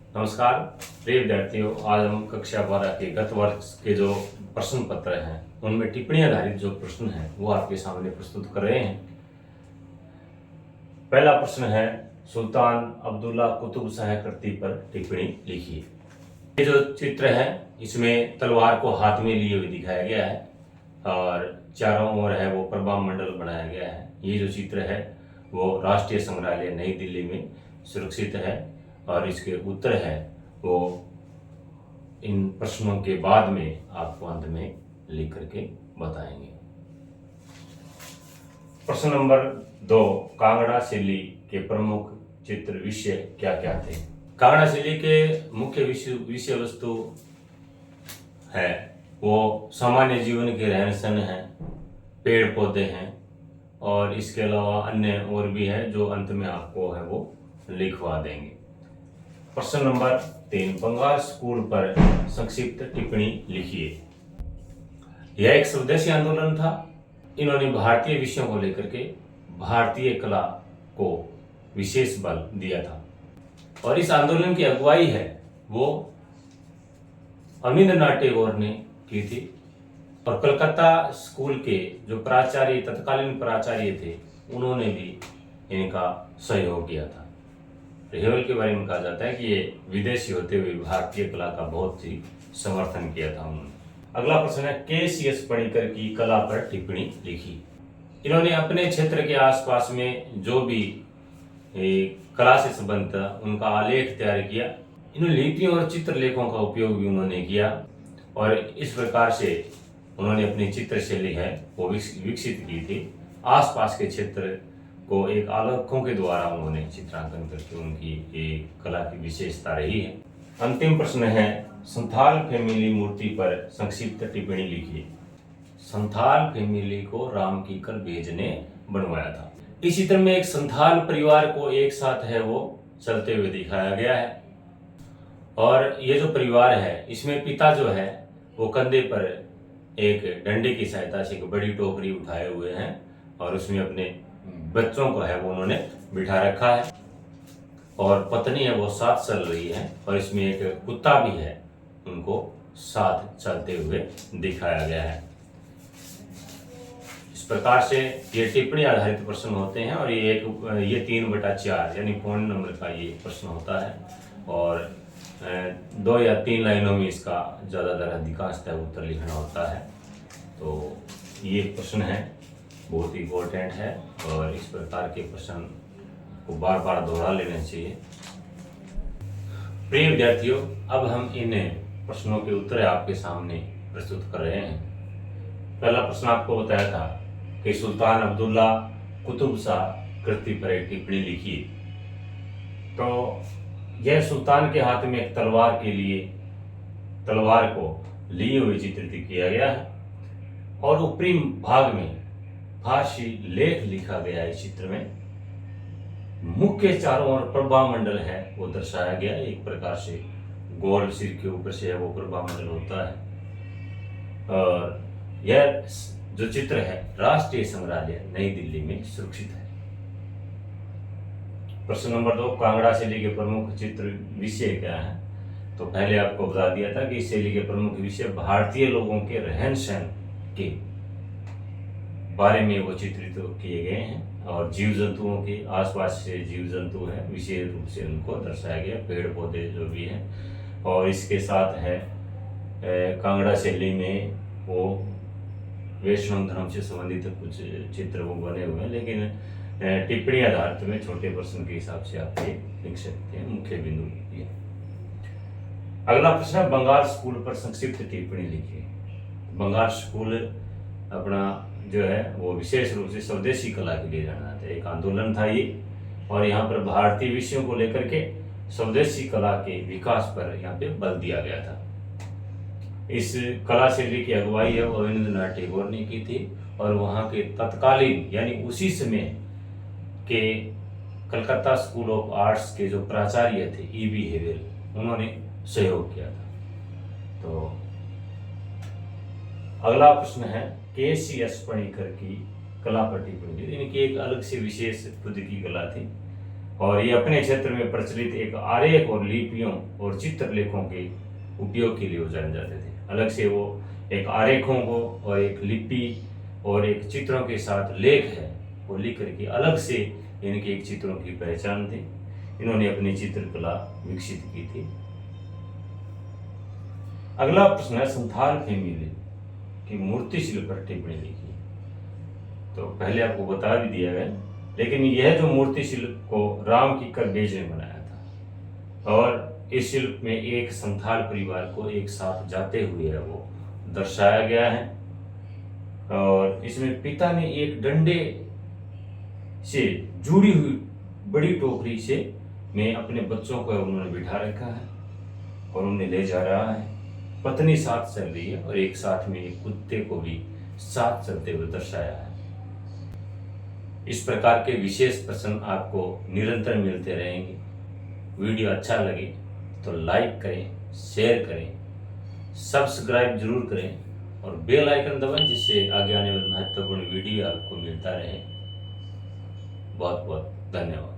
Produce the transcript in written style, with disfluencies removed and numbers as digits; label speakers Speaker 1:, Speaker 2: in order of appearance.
Speaker 1: नमस्कार प्रिय विद्यार्थियों, आज हम कक्षा 12 के गत वर्ष के जो प्रश्न पत्र हैं उनमें टिप्पणी आधारित जो प्रश्न हैं वो आपके सामने प्रस्तुत कर रहे हैं। पहला प्रश्न है, सुल्तान अब्दुल्ला कुतुब शाह कृति पर टिप्पणी लिखिए। ये जो चित्र है इसमें तलवार को हाथ में लिए हुए दिखाया गया है और चारों ओर है वो प्रभा मंडल बनाया गया है। ये जो चित्र है वो राष्ट्रीय संग्रहालय नई दिल्ली में सुरक्षित है और इसके उत्तर है वो इन प्रश्नों के बाद में आपको अंत में लिख करके बताएंगे। प्रश्न नंबर 2, कांगड़ा शैली के प्रमुख चित्र विषय क्या क्या थे? कांगड़ा शैली के मुख्य विषय वस्तु है वो सामान्य जीवन के रहन सहन है, पेड़ पौधे हैं और इसके अलावा अन्य और भी है जो अंत में आपको है वो लिखवा देंगे। प्रश्न नंबर 3, बंगाल स्कूल पर संक्षिप्त टिप्पणी लिखिए। यह एक स्वदेशी आंदोलन था। इन्होंने भारतीय विषयों को लेकर के भारतीय कला को विशेष बल दिया था और इस आंदोलन की अगुवाई है वो अवनींद्रनाथ टैगोर ने की थी और कलकत्ता स्कूल के जो प्राचार्य तत्कालीन प्राचार्य थे उन्होंने भी इनका सहयोग किया था। हेवल के बारे में कहा जाता है कि ये विदेशी होते हुए भारतीय कला का बहुत ही समर्थन किया था उन्होंने। अगला प्रश्न है, के.सी.एस. पणिकर की कला पर टिप्पणी लिखी। इन्होंने अपने क्षेत्र के आसपास में जो भी कला से संबंधित उनका आलेख तैयार किया। इन्होंने लिपियों और चित्रलेखों का उपयोग भी उन्होंने किया और इस प्रकार से उन्होंने अपनी चित्र शैली है वो विकसित की थी। आसपास के क्षेत्र को एक आलेखों के द्वारा उन्होंने चित्रांकन करके उनकी एक कला की विशेषता रही है। अंतिम प्रश्न है, संथाल फैमिली मूर्ति पर संक्षिप्त टिप्पणी लिखिए। संथाल फैमिली को राम कीकल बेज ने बनवाया था। इस चित्र में एक संथाल परिवार को एक साथ है वो चलते हुए दिखाया गया है और ये जो परिवार है इसमें पिता जो है वो कंधे पर एक डंडे की सहायता से एक बड़ी टोकरी उठाए हुए हैं और उसमें अपने बच्चों को है वो उन्होंने बिठा रखा है और पत्नी है वो साथ चल रही है और इसमें एक कुत्ता भी है उनको साथ चलते हुए दिखाया गया है। इस प्रकार से ये टिप्पणी आधारित प्रश्न होते हैं और ये 3/4 यानी फोन नंबर का ये प्रश्न होता है और 2 या 3 लाइनों में इसका ज़्यादातर अधिकांशतः उत्तर लिखना होता है। तो ये प्रश्न है बहुत ही इम्पोर्टेंट है और इस प्रकार के प्रश्न को बार बार दोहरा लेना चाहिए। प्रिय विद्यार्थियों, अब हम इन प्रश्नों के उत्तर आपके सामने प्रस्तुत कर रहे हैं। पहला प्रश्न आपको बताया था कि सुल्तान अब्दुल्ला कुतुब शाह कृति पर एक टिप्पणी लिखिए। तो यह सुल्तान के हाथ में एक तलवार को लिए हुए चित्रित किया गया है और ऊपरी भाग में फारसी लेख लिखा गया है। इस चित्र में मुख्य चारों ओर प्रभा मंडल है वो दर्शाया गया है। एक प्रकार से गोल सिर के ऊपर से है वो प्रभा मंडल होता है और यह जो चित्र है राष्ट्रीय संग्रहालय नई दिल्ली में सुरक्षित है। प्रश्न नंबर 2, कांगड़ा शैली के प्रमुख चित्र विषय क्या है? तो पहले आपको बता दिया था कि इस शैली के प्रमुख विषय भारतीय लोगों के रहन सहन के बारे में वो चित्रित किए गए हैं और जीव जंतुओं के आसपास से जीव जंतु हैं विशेष रूप से उनको दर्शाया गया, पेड़ पौधे जो भी हैं और इसके साथ है कांगड़ा शैली में वो वैष्णव धर्म से संबंधित कुछ चित्र वो बने हुए हैं, लेकिन टिप्पणी आधारित में छोटे प्रश्न के हिसाब से आप ये लिख सकते हैं। मुख्य बिंदु ये। अगला प्रश्न है, बंगाल स्कूल पर संक्षिप्त टिप्पणी लिखिए। बंगाल स्कूल अपना जो है वो विशेष रूप से स्वदेशी कला के लिए जाना जाता है। एक आंदोलन था ये और यहाँ पर भारतीय विषयों को लेकर के स्वदेशी कला के विकास पर यहाँ पे बल दिया गया था। इस कला शैली की अगुवाई है अवनींद्रनाथ टैगोर ने की थी और वहाँ के तत्कालीन यानी उसी समय के कलकत्ता स्कूल ऑफ आर्ट्स के जो प्राचार्य थे E.B. हेवेल उन्होंने सहयोग किया था। तो अगला प्रश्न है, के.सी.एस. पणिकर की कला पर टिप्पणी। इनकी एक अलग से विशेष खुद की कला थी और ये अपने क्षेत्र में प्रचलित एक आरेख और लिपियों और चित्रलेखों के उपयोग के लिए वो जाने जाते थे। अलग से वो एक आरेखों को और एक लिपि और एक चित्रों के साथ लेख है वो लिख करके अलग से इनके एक चित्रों की पहचान थी। इन्होंने अपनी चित्रकला विकसित की थी। अगला प्रश्न है संथाल फैमिली की मूर्ति शिल्प पर टिप्पणी लिखी। तो पहले आपको बता भी दिया गया, लेकिन यह जो मूर्ति शिल्प को राम की करबेज ने बनाया था और इस शिल्प में एक संथाल परिवार को एक साथ जाते हुए है वो दर्शाया गया है। और इसमें पिता ने एक डंडे से जुड़ी हुई बड़ी टोकरी से में अपने बच्चों को उन्होंने बिठा रखा है और उन्हें ले जा रहा है। पत्नी साथ चल रही है और एक साथ में एक कुत्ते को भी साथ चलते हुए दर्शाया है। इस प्रकार के विशेष प्रश्न आपको निरंतर मिलते रहेंगे। वीडियो अच्छा लगे तो लाइक करें, शेयर करें, सब्सक्राइब जरूर करें और बेल आइकन दबाएं जिससे आगे आने वाले महत्वपूर्ण वीडियो आपको मिलता रहे। बहुत बहुत धन्यवाद।